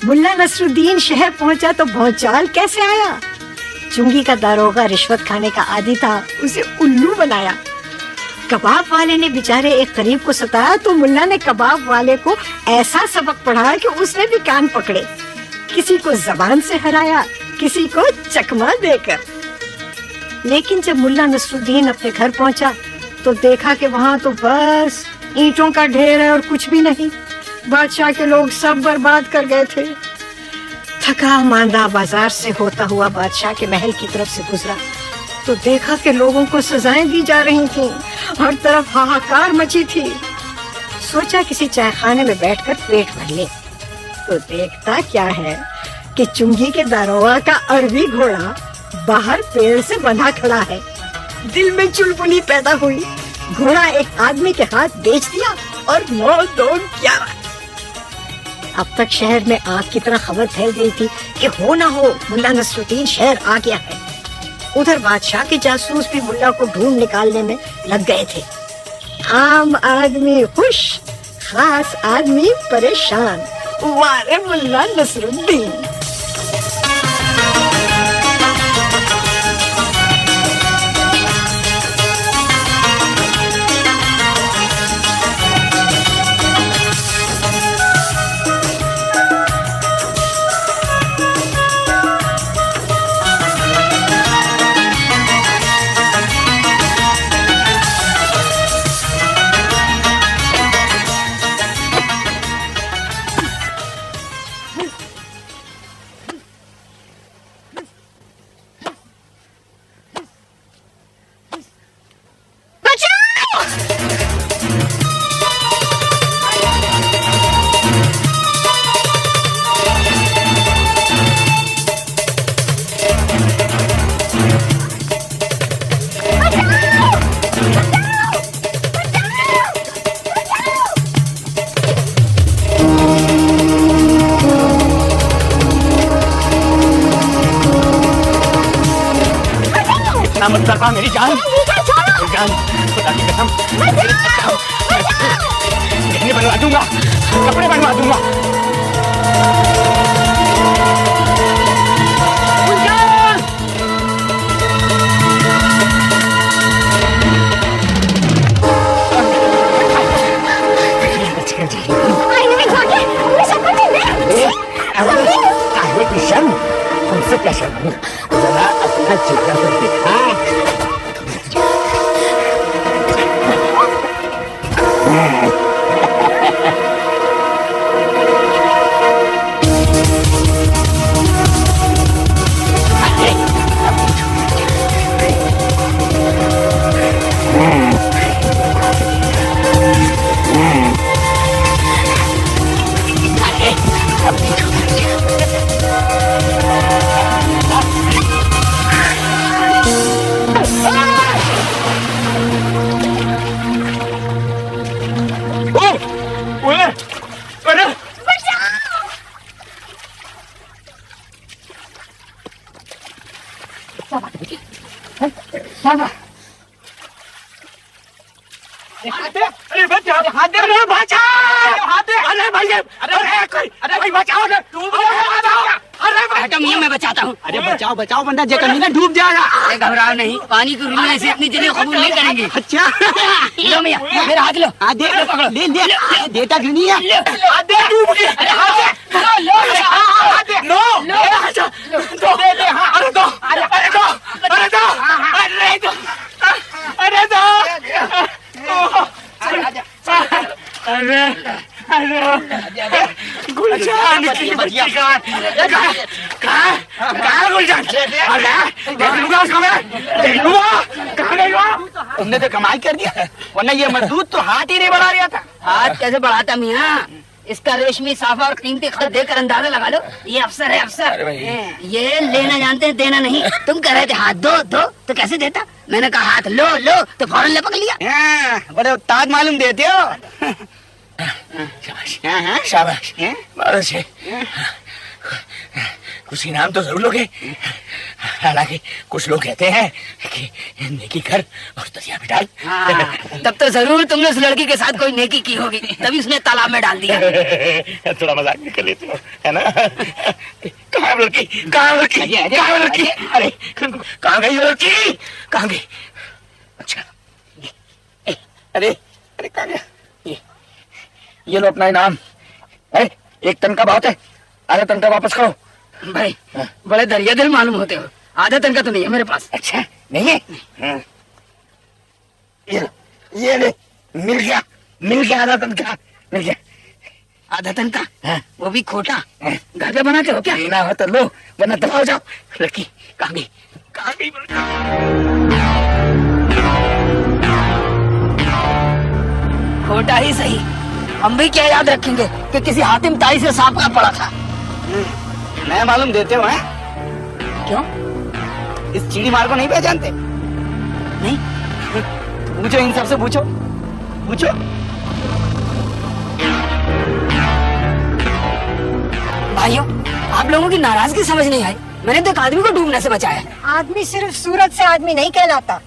मुल्ला नसरुद्दीन शहर पहुंचा तो भौचाल कैसे आया। चुंगी का दारोगा रिश्वत खाने का आदी था, उसे उल्लू बनाया। कबाब वाले ने बेचारे एक गरीब को सताया तो मुल्ला ने कबाब वाले को ऐसा सबक पढ़ाया कि उसने भी कान पकड़े। किसी को जबान से हराया, किसी को चकमा देकर। लेकिन जब मुल्ला नसरुद्दीन अपने घर पहुंचा तो देखा कि वहाँ तो बस ईंटों का ढेर है और कुछ भी नहीं। बादशाह के लोग सब बर्बाद कर गए थे। थका मांदा बाजार से होता हुआ बादशाह के महल की तरफ से गुजरा तो देखा कि लोगों को सजाएं दी जा रही थीं। हर तरफ हाहाकार मची थी। सोचा किसी चायखाने में बैठकर पेट भर ले तो देखता क्या है कि चुंगी के दारोगा का अरबी घोड़ा बाहर पेड़ से बंधा खड़ा है। दिल में चुलबुली पैदा हुई। घोड़ा एक आदमी के हाथ बेच दिया और 9-2-11। अब तक शहर में आग की तरह खबर फैल गई थी कि हो ना हो मुल्ला नसरुद्दीन शहर आ गया है। उधर बादशाह के जासूस भी मुल्ला को ढूंढ निकालने में लग गए थे। आम आदमी खुश, खास आदमी परेशान। वारे मुल्ला नसरुद्दीन। मत कर पा मेरी जान, मेरी जान, खुदा की कसम, गहने बनवा दूंगा, कपड़े बनवा दूंगा। हमसे क्या शर्म, जरा अपना चेहरा तो दिखा। अरे बचाओ, हाथ दे, अरे बचाओ, हाथ दे, अरे भाई, अरे भाई बचाओ, अरे बेटा मियां मैं बचाता हूँ। अरे बचाओ बचाओ वरना जे कमीना डूब जाएगा। अरे घबराओ नहीं, पानी की रुई ऐसे इतनी जल्दी कबूल नहीं करेंगे। अच्छा लो मियां, मेरा हाथ लो। हाथ दे, ले ले, देता क्यों नहीं है? हाथ दे, डूब गया। अरे हाथ दे, लो हाथ दे, लो, दो, दे दे, हाँ, अरे दो, अरे दो, अरे दो, अरे दो, अरे दो, अरे गुलजान की बच्ची कहाँ गुलजान? अरे देख लूंगा उसको मैं, देख लूंगा, कहाँ गई वो? तुमने तो कमाई कर दिया, वरना ये मजदूर तो हाथ ही नहीं बढ़ा रहा था। हाथ कैसे बढ़ाता मियां? इसका रेशमी साफा और कीमती खत देकर अंदाजा लगा लो, ये अफसर है अफसर। ये लेना जानते हैं, देना नहीं। तुम कह रहे थे हाथ दो दो, तो कैसे देता? मैंने कहा हाथ लो लो, तो फौरन लपक लिया। बड़े उस्ताद मालूम देते हो। शाबाश, शाबाश, बहुत अच्छे। कुछ इनाम तो जरूर लोगे। हालांकि कुछ लोग कहते हैं कि नेकी कर और दरिया में डाल। हाँ, तब तो जरूर तुमने उस लड़की के साथ कोई नेकी की होगी, तभी उसने तालाब में डाल दिया। थोड़ा मजाक भी कर लेते हो, है ना? कहाँ है लड़की? कहाँ है लड़की? कहाँ है लड़की? अरे कहाँ गई लड़की? कहाँ गई? अच्छा, अरे अरे कहाँ गया? ये लो अपना इनाम। अरे 1 टन का बहुत है, आधा टन का वापस करो। भाई बड़े दरिया दिल मालूम होते हो, आधा टन का तो नहीं है मेरे पास। अच्छा नहीं है? ये ले, मिल गया आधा टन का, मिल गया। आधा टन का? हाँ। वो भी खोटा? घर पे बनाते हो क्या? ना हो तो लो, वरना दबाओ जाओ। लड़की कहाँ गई? कहाँ गई? खोटा ही सही, हम भी क्या याद रखेंगे कि किसी हातिम ताई से सांप का पड़ा था। मैं मालूम देते हो हैं? क्यों? इस चिड़ी मार को नहीं पहचानते? नहीं। पूछो, इन सबसे पूछो, पूछो। भाइयों, आप लोगों की नाराजगी समझ नहीं आई, मैंने तो एक आदमी को डूबने से बचाया। आदमी सिर्फ सूरत से आदमी नहीं कहलाता,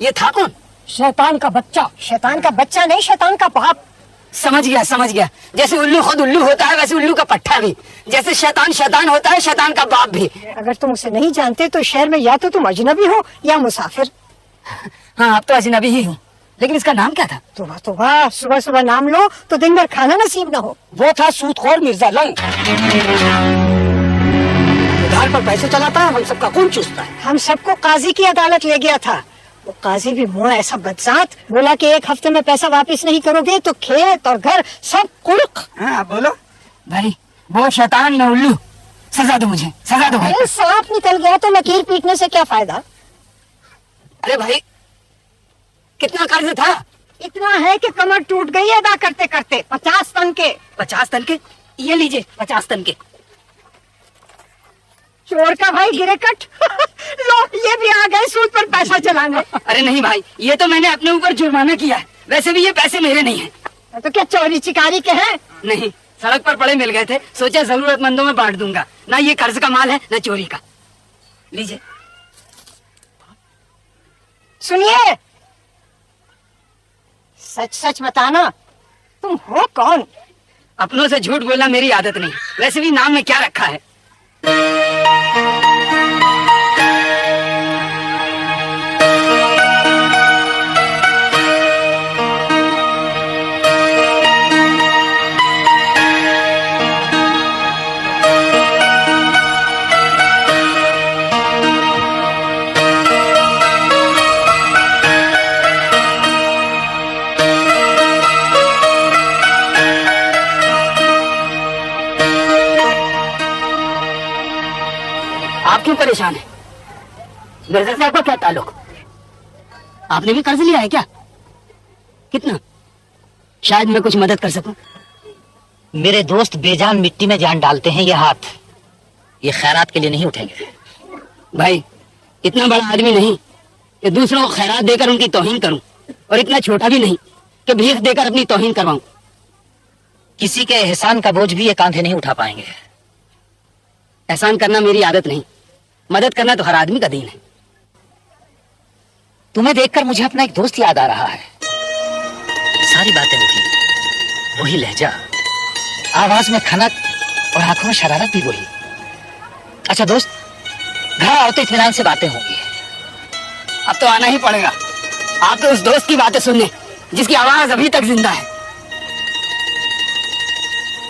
ये था कौन? शैतान का बच्चा। शैतान का बच्चा नहीं, शैतान का बाप। समझ गया। जैसे उल्लू खुद उल्लू होता है, वैसे उल्लू का पट्टा भी। जैसे शैतान शैतान होता है, शैतान का बाप भी। अगर तुम उसे नहीं जानते तो शहर में या तो तुम अजनबी हो या मुसाफिर। हाँ, आप तो अजनबी ही हो, लेकिन इसका नाम क्या था? सुबह सुबह नाम लो तो दिन भर खाना नसीब न हो। वो था सूदखोर मिर्जा लंग। उधार पर पैसे चलाता है, हम सबका खून चूसता है। हम सबको काजी की अदालत ले गया था। वो काजी भी मुआ ऐसा बदजात, बोला कि 1 हफ्ते में पैसा वापस नहीं करोगे तो खेत और घर सब कुर्क। हाँ बोलो भाई, वो शैतान में उल्लू, सजा दो मुझे, सजा दो भाई। अरे सांप निकल गया तो लकीर पीटने से क्या फायदा? अरे भाई, कितना कर्ज था? इतना है कि कमर टूट गई अदा करते करते। 50 टन के। 50 टन के? ये लीजिए 50 टन के। चोर का भाई गिरे कट। लो, ये भी आ गए सूद पर पैसा चलाने। अरे नहीं भाई, ये तो मैंने अपने ऊपर जुर्माना किया है, वैसे भी ये पैसे मेरे नहीं हैं। तो क्या चोरी चिकारी के हैं? नहीं, सड़क पर पड़े मिल गए थे, सोचा जरूरतमंदों में बांट दूंगा। ना ये कर्ज का माल है, ना चोरी का। लीजिए। सुनिए, सच सच बताना, तुम हो कौन? अपनों से झूठ बोलना मेरी आदत नहीं, वैसे भी नाम में क्या रखा है। आप क्यों परेशान है? मिर्जा साहब का क्या ताल्लुक? आपने भी कर्ज लिया है क्या? कितना? शायद मैं कुछ मदद कर सकूं। मेरे दोस्त बेजान मिट्टी में जान डालते हैं, ये हाथ ये खैरात के लिए नहीं उठेंगे। भाई, इतना बड़ा आदमी नहीं कि दूसरों को खैरात देकर उनकी तौहीन करूं, और इतना छोटा भी नहीं कि भीख देकर अपनी तौहीन करवाऊं। किसी के एहसान का बोझ भी ये कांधे नहीं उठा पाएंगे। एहसान करना मेरी आदत नहीं, मदद करना तो हर आदमी का दीन है। तुम्हें देखकर मुझे अपना एक दोस्त याद आ रहा है। सारी बातें वही लहजा, आवाज में खनक और आंखों में शरारत भी वही। अच्छा दोस्त, घर आओ तो इत्मीनान से बातें होंगी। अब तो आना ही पड़ेगा आपके उस दोस्त की बातें सुनने जिसकी आवाज अभी तक जिंदा है।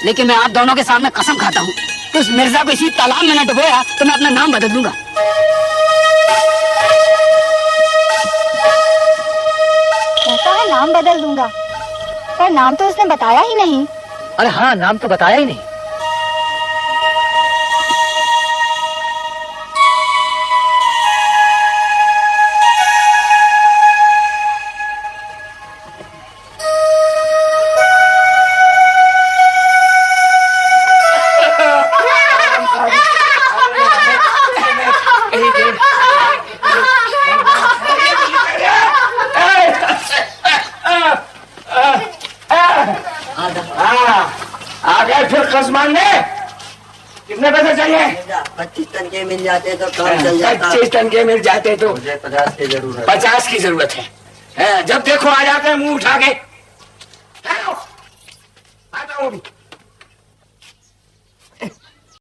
लेकिन मैं आप दोनों के सामने कसम खाता हूँ कि उस मिर्जा को इसी तालाब में न डुबोया तो मैं अपना नाम बदल दूंगा। कहता है नाम बदल दूंगा, पर नाम तो उसने बताया ही नहीं। अरे हाँ, नाम तो बताया ही नहीं। आ गए फिर कसम कितने पैसे चाहिए? 25 टन के मिल जाते तो काम चल जाता। 25 टन के मिल जाते तो। मुझे 50 की जरूरत है। 50 की जरूरत है। जब देखो आ जाते हैं मुंह उठा के। आता हूँ अभी।